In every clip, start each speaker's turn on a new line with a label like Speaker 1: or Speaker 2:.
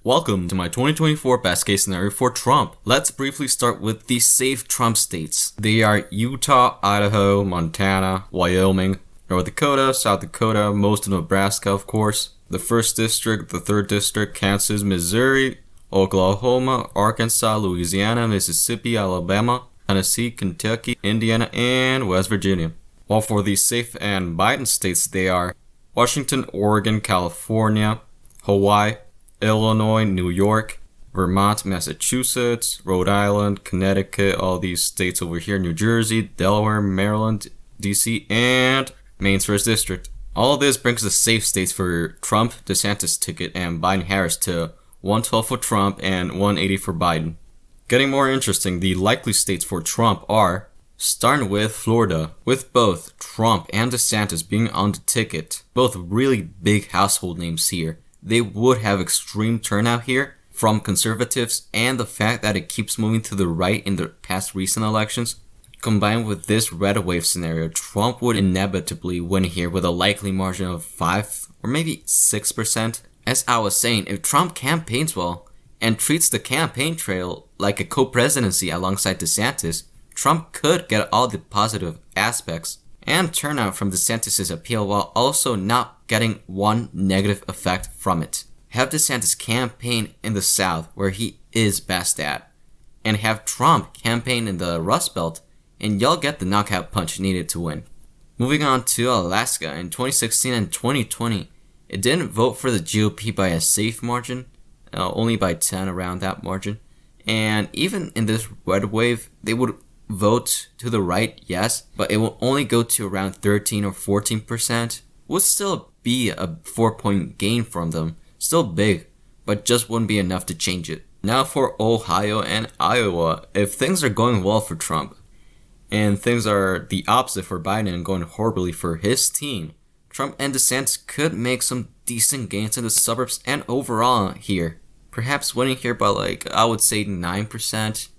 Speaker 1: Welcome to my 2024 best case scenario for Trump. Let's briefly start with the safe Trump states. They are Utah, Idaho, Montana, Wyoming, North Dakota, South Dakota, most of Nebraska, of course, the 1st District, the 3rd District, Kansas, Missouri, Oklahoma, Arkansas, Louisiana, Mississippi, Alabama, Tennessee, Kentucky, Indiana, and West Virginia. While for the safe and Biden states, they are Washington, Oregon, California, Hawaii, Illinois, New York, Vermont, Massachusetts, Rhode Island, Connecticut, all these states over here, New Jersey, Delaware, Maryland, DC, and Maine's 1st District. All of this brings the safe states for Trump, DeSantis ticket, and Biden-Harris to 112 for Trump and 180 for Biden. Getting more interesting, the likely states for Trump are, starting with Florida, with both Trump and DeSantis being on the ticket, both really big household names here. They would have extreme turnout here from conservatives, and the fact that it keeps moving to the right in the past recent elections. Combined with this red wave scenario, Trump would inevitably win here with a likely margin of 5 or maybe 6%. As I was saying, if Trump campaigns well and treats the campaign trail like a co-presidency alongside DeSantis, Trump could get all the positive aspects and turnout from DeSantis' appeal while also not getting one negative effect from it. Have DeSantis campaign in the South where he is best at, and have Trump campaign in the Rust Belt, and y'all get the knockout punch needed to win. Moving on to Alaska, in 2016 and 2020, it didn't vote for the GOP by a safe margin, only by 10 around that margin, and even in this red wave, they would vote to the right, yes, but it will only go to around 13 or 14%. Would still be a 4-point gain from them, still big, but just wouldn't be enough to change it. Now for Ohio and Iowa, if things are going well for Trump, and things are the opposite for Biden and going horribly for his team, Trump and DeSantis could make some decent gains in the suburbs and overall here. Perhaps winning here by I would say 9%,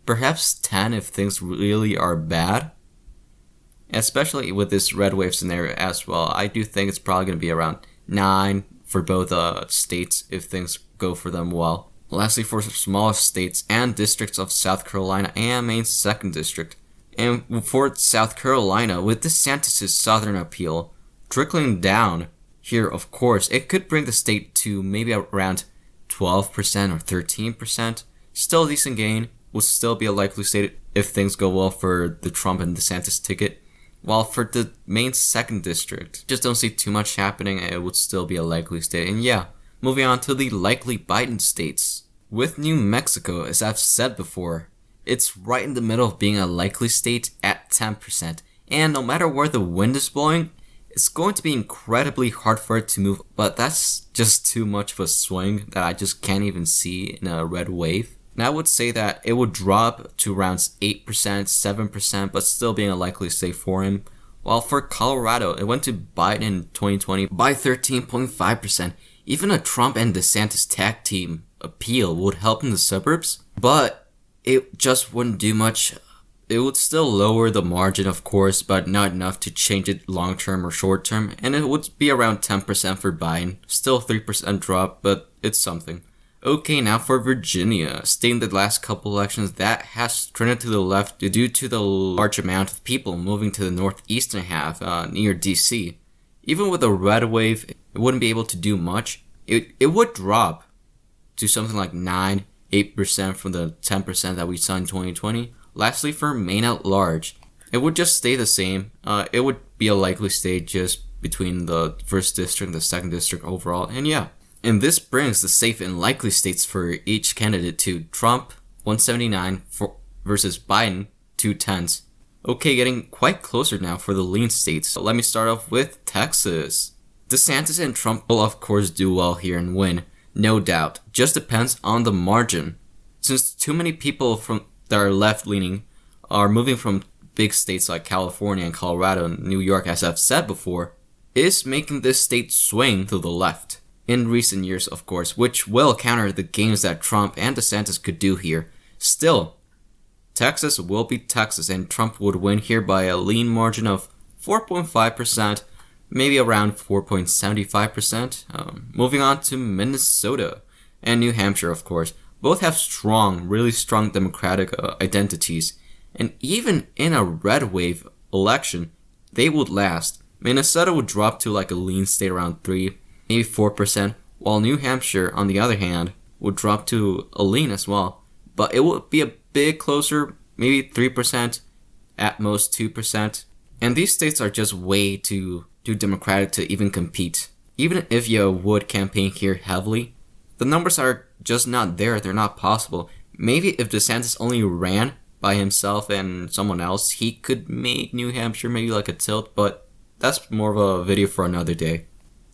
Speaker 1: perhaps 10 if things really are bad. Especially with this red wave scenario as well, I do think it's probably going to be around 9 for both states if things go for them well. Lastly, for smaller states and districts of South Carolina and Maine's 2nd District. And for South Carolina, with DeSantis' southern appeal trickling down here, of course, it could bring the state to maybe around 12% or 13%. Still a decent gain, will still be a likely state if things go well for the Trump and DeSantis ticket. While for the Maine's 2nd District, just don't see too much happening, it would still be a likely state. And yeah, moving on to the likely Biden states. With New Mexico, as I've said before, it's right in the middle of being a likely state at 10%. And no matter where the wind is blowing, it's going to be incredibly hard for it to move. But that's just too much of a swing that I just can't even see in a red wave. And I would say that it would drop to around 8%, 7%, but still being a likely state for him. While for Colorado, it went to Biden in 2020 by 13.5%. Even a Trump and DeSantis tag team appeal would help in the suburbs, but it just wouldn't do much. It would still lower the margin, of course, but not enough to change it long-term or short-term, and it would be around 10% for Biden. Still 3% drop, but it's something. Okay, now for Virginia, a state in the last couple elections that has trended to the left due to the large amount of people moving to the northeastern half near DC. Even with a red wave, it wouldn't be able to do much. It would drop to something like 9, 8% from the 10% that we saw in 2020. Lastly, for Maine at large, it would just stay the same. It would be a likely state just between the 1st District and the 2nd District overall, and yeah. And this brings the safe and likely states for each candidate to Trump, 179 versus Biden, 210s. Okay, getting quite closer now for the lean states. So let me start off with Texas. DeSantis and Trump will of course do well here and win, no doubt. Just depends on the margin. Since too many people that are left-leaning are moving from big states like California and Colorado and New York, as I've said before, is making this state swing to the left. In recent years, of course, which will counter the gains that Trump and DeSantis could do here. Still, Texas will be Texas, and Trump would win here by a lean margin of 4.5%, maybe around 4.75%. Moving on to Minnesota. and New Hampshire, of course, both have strong, really strong Democratic identities. And even in a red wave election, they would last. Minnesota would drop to like a lean state around 3, maybe 4%, while New Hampshire, on the other hand, would drop to a lean as well. But it would be a bit closer, maybe 3%, at most 2%. And these states are just way too Democratic to even compete. Even if you would campaign here heavily, the numbers are just not there. They're not possible. Maybe if DeSantis only ran by himself and someone else, he could make New Hampshire maybe like a tilt, but that's more of a video for another day.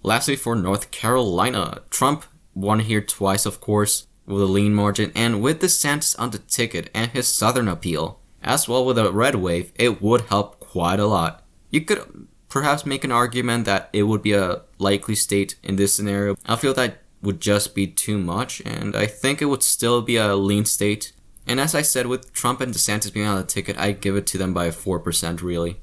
Speaker 1: Lastly, for North Carolina, Trump won here twice, of course, with a lean margin, and with DeSantis on the ticket and his southern appeal, as well with a red wave, it would help quite a lot. You could perhaps make an argument that it would be a likely state in this scenario. I feel that would just be too much, and I think it would still be a lean state. And as I said, with Trump and DeSantis being on the ticket, I'd give it to them by 4% really.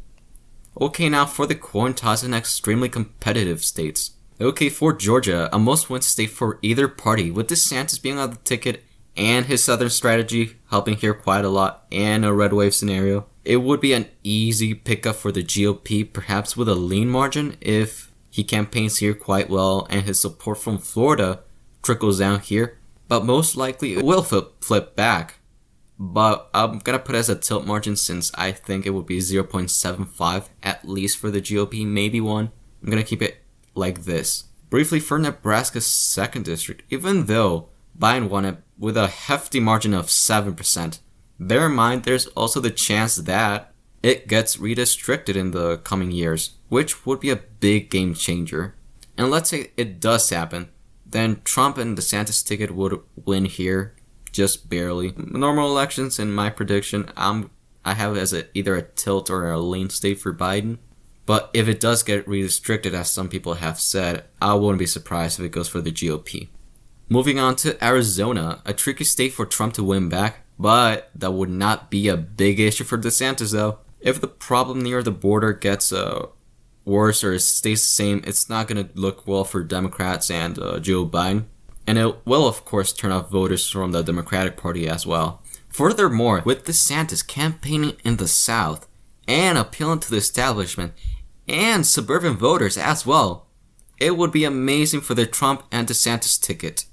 Speaker 1: Okay, now for the coin toss in extremely competitive states. Okay, for Georgia, a must-win state for either party, with DeSantis being on the ticket and his southern strategy helping here quite a lot, and a red wave scenario. It would be an easy pickup for the GOP, perhaps with a lean margin if he campaigns here quite well and his support from Florida trickles down here. But most likely it will flip back. But I'm gonna put it as a tilt margin since I think it would be 0.75 at least for the GOP, maybe 1. I'm gonna keep it like this. Briefly, for Nebraska's 2nd district, even though Biden won it with a hefty margin of 7%, bear in mind there's also the chance that it gets redistricted in the coming years, which would be a big game changer. And let's say it does happen, then Trump and DeSantis ticket would win here, just barely. Normal elections, in my prediction, I have it as either a tilt or a lean state for Biden. But if it does get redistricted, as some people have said, I wouldn't be surprised if it goes for the GOP. Moving on to Arizona, a tricky state for Trump to win back, but that would not be a big issue for DeSantis though. If the problem near the border gets worse or stays the same, it's not going to look well for Democrats and Joe Biden. And it will, of course, turn off voters from the Democratic Party as well. Furthermore, with DeSantis campaigning in the South and appealing to the establishment and suburban voters as well, it would be amazing for the Trump and DeSantis ticket,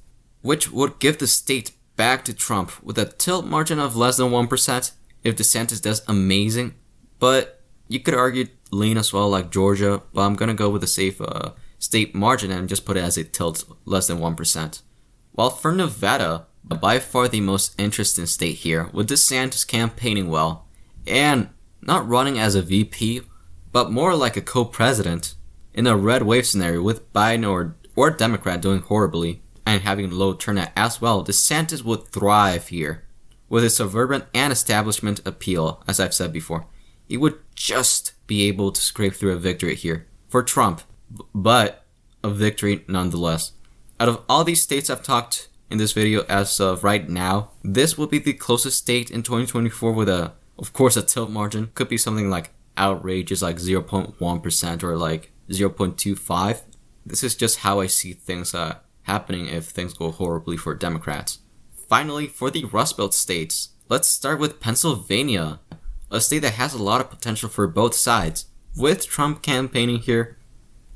Speaker 1: which would give the state back to Trump with a tilt margin of less than 1% if DeSantis does amazing. But you could argue lean as well, like Georgia, but I'm going to go with a safe state margin and just put it as a tilt less than 1%. While for Nevada, by far the most interesting state here, with DeSantis campaigning well and not running as a VP, but more like a co-president in a red wave scenario with Biden or Democrat doing horribly and having low turnout as well, DeSantis would thrive here with his suburban and establishment appeal, as I've said before. He would just be able to scrape through a victory here for Trump, but a victory nonetheless. Out of all these states I've talked in this video as of right now, this will be the closest state in 2024 with of course, a tilt margin. Could be something like outrageous, like 0.1% or like 0.25. This is just how I see things happening if things go horribly for Democrats. Finally, for the Rust Belt states, let's start with Pennsylvania, a state that has a lot of potential for both sides. With Trump campaigning here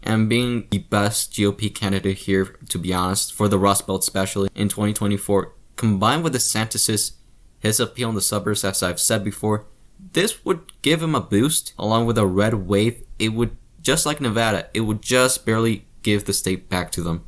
Speaker 1: and being the best GOP candidate here, to be honest, for the Rust Belt especially in 2024, combined with DeSantis' his appeal in the suburbs, as I've said before, this would give him a boost. Along with a red wave, it would, just like Nevada, it would just barely give the state back to them,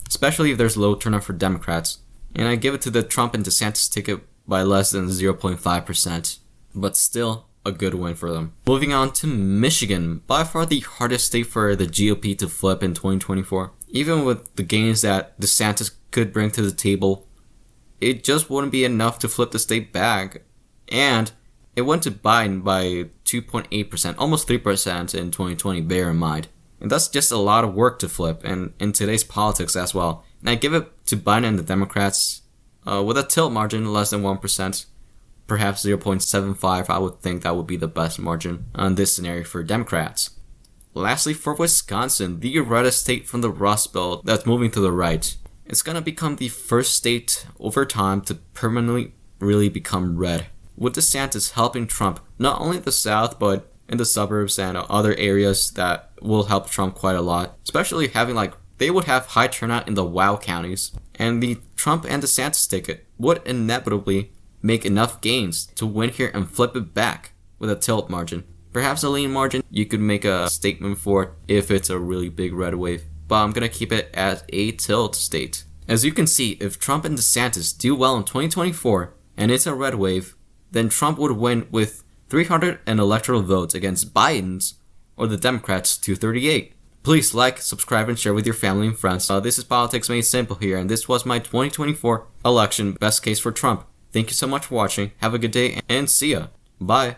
Speaker 1: especially if there's low turnout for Democrats. And I give it to the Trump and DeSantis ticket by less than 0.5%, but still a good win for them. Moving on to Michigan, by far the hardest state for the GOP to flip in 2024. Even with the gains that DeSantis could bring to the table, it just wouldn't be enough to flip the state back. And it went to Biden by 2.8%, almost 3% in 2020, bear in mind. And that's just a lot of work to flip, and in today's politics as well. And I give it to Biden and the Democrats with a tilt margin less than 1%, perhaps 0.75. I would think that would be the best margin on this scenario for Democrats. Lastly, for Wisconsin, the reddest state from the Rust Belt that's moving to the right. it's gonna become the first state over time to permanently really become red, with DeSantis helping Trump not only in the South but in the suburbs and other areas that will help Trump quite a lot, especially having they would have high turnout in the WOW counties, and the Trump and DeSantis ticket would inevitably make enough gains to win here and flip it back with a tilt margin. Perhaps a lean margin you could make a statement for if it's a really big red wave, but I'm gonna keep it as a tilt state. As you can see, if Trump and DeSantis do well in 2024 and it's a red wave, then Trump would win with 300 electoral votes against Biden's or the Democrats' 238. Please like, subscribe, and share with your family and friends. This is Politics Made Simple here, and this was my 2024 election best case for Trump. Thank you so much for watching. Have a good day and see ya. Bye.